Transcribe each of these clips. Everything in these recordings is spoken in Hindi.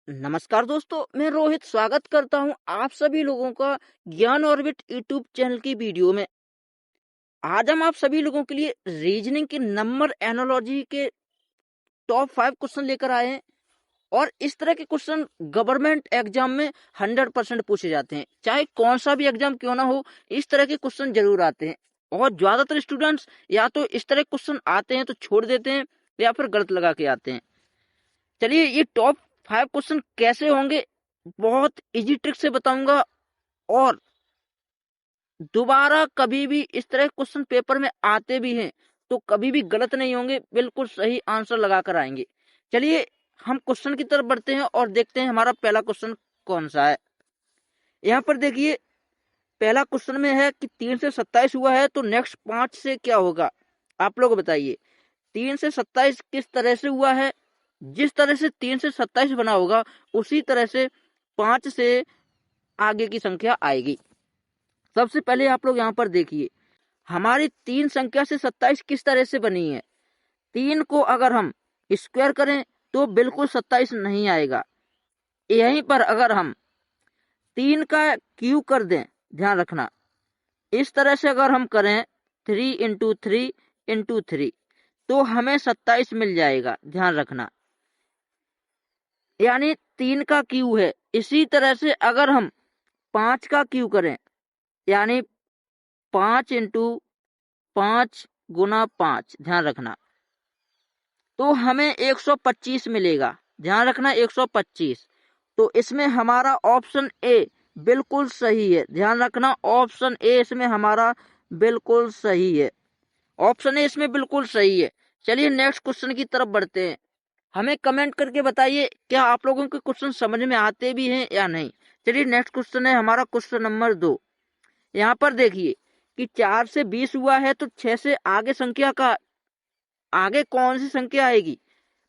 नमस्कार दोस्तों, मैं रोहित स्वागत करता हूं आप सभी लोगों का ज्ञान ऑर्बिट यूट्यूब चैनल की वीडियो में। आज हम आप सभी लोगों के लिए रीजनिंग के नंबर एनालॉजी के टॉप 5 क्वेश्चन लेकर आए हैं। और इस तरह के क्वेश्चन गवर्नमेंट एग्जाम में 100% पूछे जाते हैं, चाहे कौन सा भी एग्जाम क्यों ना हो। इस तरह के क्वेश्चन जरूर आते हैं और ज्यादातर स्टूडेंट्स या तो इस तरह के क्वेश्चन आते हैं तो छोड़ देते हैं या फिर गलत लगा के आते हैं। चलिए, ये टॉप 5 क्वेश्चन कैसे होंगे बहुत इजी ट्रिक से बताऊंगा। और दोबारा कभी भी इस तरह क्वेश्चन पेपर में आते भी हैं तो कभी भी गलत नहीं होंगे, बिल्कुल सही आंसर लगाकर आएंगे। चलिए, हम क्वेश्चन की तरफ बढ़ते हैं और देखते हैं हमारा पहला क्वेश्चन कौन सा है। यहाँ पर देखिए, पहला क्वेश्चन में है कि 3 से 27 हुआ है तो नेक्स्ट 5 से क्या होगा। आप लोग बताइए, 3 से 27 किस तरह से हुआ है। जिस तरह से 3 से 27 बना होगा उसी तरह से 5 से आगे की संख्या आएगी। सबसे पहले आप लोग यहाँ पर देखिए, हमारी 3 संख्या से 27 किस तरह से बनी है। 3 को अगर हम स्क्वायर करें तो बिल्कुल 27 नहीं आएगा। यहीं पर अगर हम 3 का क्यूब कर दें, ध्यान रखना, इस तरह से अगर हम करें 3 इंटू 3 इंटू 3 तो हमें 27 मिल जाएगा। ध्यान रखना, यानी 3 का क्यूब है। इसी तरह से अगर हम 5 का क्यूब करें, यानी 5 इंटू 5 गुना 5, ध्यान रखना, तो हमें 125 मिलेगा। ध्यान रखना, 125। तो इसमें हमारा ऑप्शन ए बिल्कुल सही है। ध्यान रखना, ऑप्शन ए इसमें हमारा बिल्कुल सही है। ऑप्शन ए इसमें बिल्कुल सही है। चलिए, नेक्स्ट क्वेश्चन की तरफ बढ़ते हैं। हमें कमेंट करके बताइए क्या आप लोगों के क्वेश्चन समझ में आते भी हैं या नहीं। चलिए, नेक्स्ट क्वेश्चन है हमारा क्वेश्चन नंबर 2। यहाँ पर देखिए कि 4 से 20 हुआ है तो 6 से आगे संख्या का आगे कौन सी संख्या आएगी।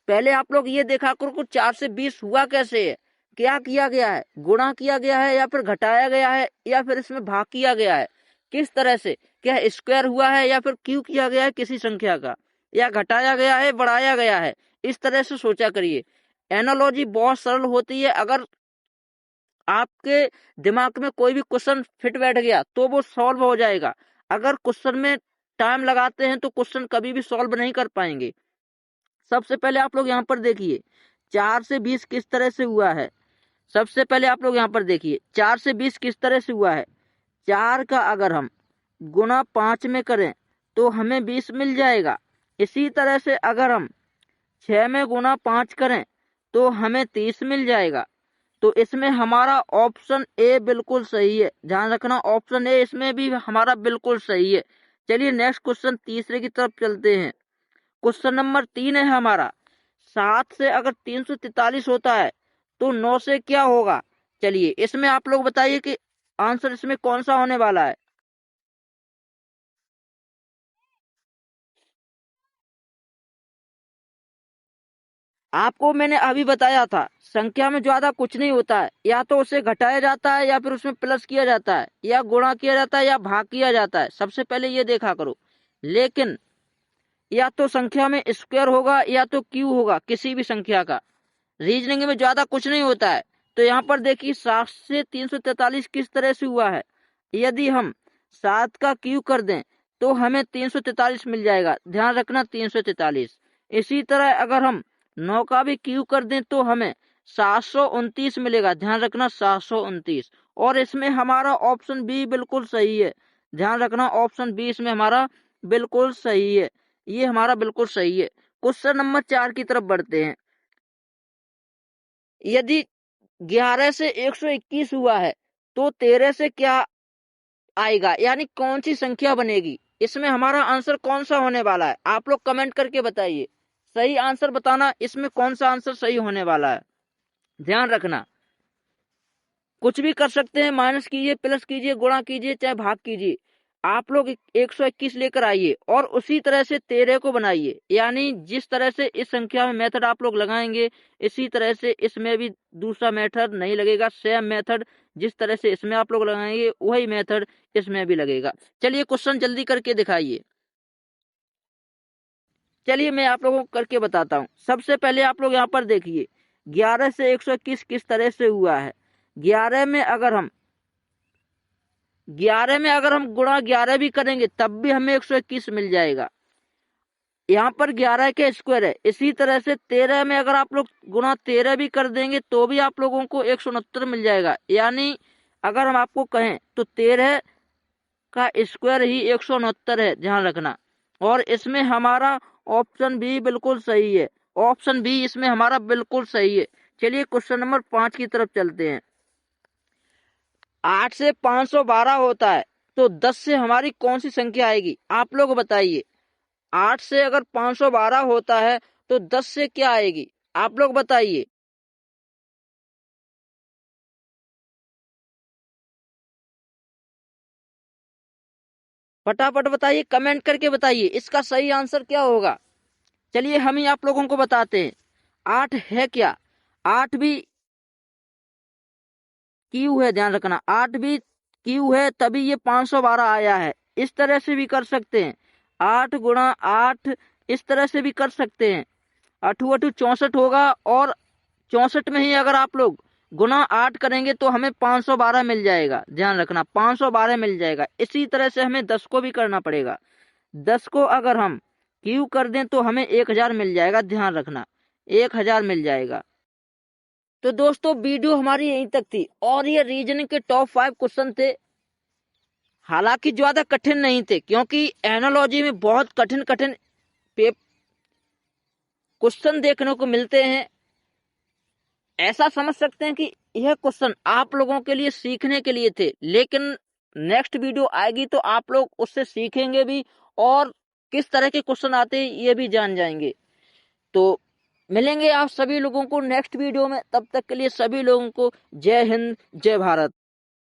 पहले आप लोग ये देखा करो कि 4 से 20 हुआ कैसे है, क्या किया गया है, गुणा किया गया है या फिर घटाया गया है या फिर इसमें भाग किया गया है। किस तरह से, क्या स्क्वायर हुआ है या फिर क्यूब किया गया है किसी संख्या का, या घटाया गया है बढ़ाया गया है। इस तरह से सोचा करिए। एनालॉजी बहुत सरल होती है। अगर आपके दिमाग में कोई भी क्वेश्चन फिट बैठ गया तो वो सॉल्व हो जाएगा। अगर क्वेश्चन में टाइम लगाते हैं तो क्वेश्चन कभी भी सॉल्व नहीं कर पाएंगे। सबसे पहले आप लोग यहाँ पर देखिए 4 से 20 किस तरह से हुआ है। सबसे पहले आप लोग यहाँ पर देखिए 4 से 20 किस तरह से हुआ है। 4 का अगर हम गुना 5 में करें तो हमें 20 मिल जाएगा। इसी तरह से अगर हम 6 में गुना 5 करें तो हमें 30 मिल जाएगा। तो इसमें हमारा ऑप्शन ए बिल्कुल सही है। ध्यान रखना, ऑप्शन ए इसमें भी हमारा बिल्कुल सही है। चलिए, नेक्स्ट क्वेश्चन तीसरे की तरफ चलते हैं। क्वेश्चन नंबर 3 है हमारा, 7 से अगर 343 होता है तो 9 से क्या होगा। चलिए, इसमें आप लोग बताइए कि आंसर इसमें कौन सा होने वाला है। आपको मैंने अभी बताया था, संख्या में ज्यादा कुछ नहीं होता है, या तो उसे घटाया जाता है या फिर उसमें प्लस किया जाता है या गुणा किया जाता है या भाग किया जाता है। सबसे पहले ये देखा करो। लेकिन या तो संख्या में स्क्वायर होगा या तो क्यूब होगा किसी भी संख्या का। रीजनिंग में ज्यादा कुछ नहीं होता है। तो यहाँ पर देखिए 7 से 343 किस तरह से हुआ है। यदि हम 7 का क्यूब कर दें तो हमें 343 मिल जाएगा। ध्यान रखना, 343। इसी तरह अगर हम 9 का भी क्यूब कर दें तो हमें 729 मिलेगा। ध्यान रखना, 729। और इसमें हमारा ऑप्शन बी बिल्कुल सही है। ध्यान रखना, ऑप्शन बी इसमें हमारा बिल्कुल सही है। ये हमारा बिल्कुल सही है। क्वेश्चन नंबर 4 की तरफ बढ़ते हैं। यदि 11 से 121 हुआ है तो 13 से क्या आएगा, यानी कौन सी संख्या बनेगी। इसमें हमारा आंसर कौन सा होने वाला है, आप लोग कमेंट करके बताइए। सही आंसर बताना, इसमें कौन सा आंसर सही होने वाला है। ध्यान रखना, कुछ भी कर सकते हैं, माइनस कीजिए, प्लस कीजिए, गुणा कीजिए, चाहे भाग कीजिए। आप लोग 121 लेकर आइए और उसी तरह से 13 को बनाइए। यानी जिस तरह से इस संख्या में मेथड आप लोग लगाएंगे इसी तरह से इसमें भी दूसरा मेथड नहीं लगेगा। सेम मेथड जिस तरह से इसमें आप लोग लगाएंगे वही मेथड इसमें भी लगेगा। चलिए, क्वेश्चन जल्दी करके दिखाइए। चलिए, मैं आप लोगों को करके बताता हूँ। सबसे पहले आप लोग यहाँ पर देखिए 11 से 121 किस तरह से हुआ है। 11 में अगर हम गुणा 11 भी करेंगे तब भी हमें 121 मिल जाएगा। यहाँ पर 11 के स्क्वायर है। इसी तरह से 13 में अगर आप लोग गुणा 13 भी कर देंगे तो भी आप लोगों को 169 मिल जाएगा। यानी अगर हम आपको कहें तो 13 का स्क्वायर ही 169 है, ध्यान रखना। और इसमें हमारा ऑप्शन बी बिल्कुल सही है। ऑप्शन बी इसमें हमारा बिल्कुल सही है। चलिए क्वेश्चन नंबर 5 की तरफ चलते हैं। 8 से 512 होता है तो 10 से हमारी कौन सी संख्या आएगी, आप लोग बताइए। 8 से अगर 512 होता है तो 10 से क्या आएगी, आप लोग बताइए। फटाफट बताइए, कमेंट करके बताइए इसका सही आंसर क्या होगा। चलिए हम ही आप लोगों को बताते हैं। 8 है क्या, 8 भी क्यू है, ध्यान रखना। 8 भी क्यू है तभी ये 512 आया है। इस तरह से भी कर सकते हैं, 8 गुणा 8 इस तरह से भी कर सकते हैं। 8 8 64 होगा और 64 में ही अगर आप लोग गुना 8 करेंगे तो हमें 512 मिल जाएगा, ध्यान रखना 512 मिल जाएगा। इसी तरह से हमें 10 को भी करना पड़ेगा। 10 को अगर हम क्यू कर दें तो हमें 1000 मिल जाएगा, ध्यान रखना 1000 मिल जाएगा। तो दोस्तों वीडियो हमारी यहीं तक थी और ये रीजनिंग के टॉप 5 क्वेश्चन थे। हालांकि ज्यादा कठिन नहीं थे क्योंकि एनालॉजी में बहुत कठिन कठिन क्वेश्चन देखने को मिलते हैं। ऐसा समझ सकते हैं कि यह क्वेश्चन आप लोगों के लिए सीखने के लिए थे, लेकिन नेक्स्ट वीडियो आएगी तो आप लोग उससे सीखेंगे भी और किस तरह के क्वेश्चन आते हैं ये भी जान जाएंगे। तो मिलेंगे आप सभी लोगों को नेक्स्ट वीडियो में, तब तक के लिए सभी लोगों को जय हिंद जय भारत।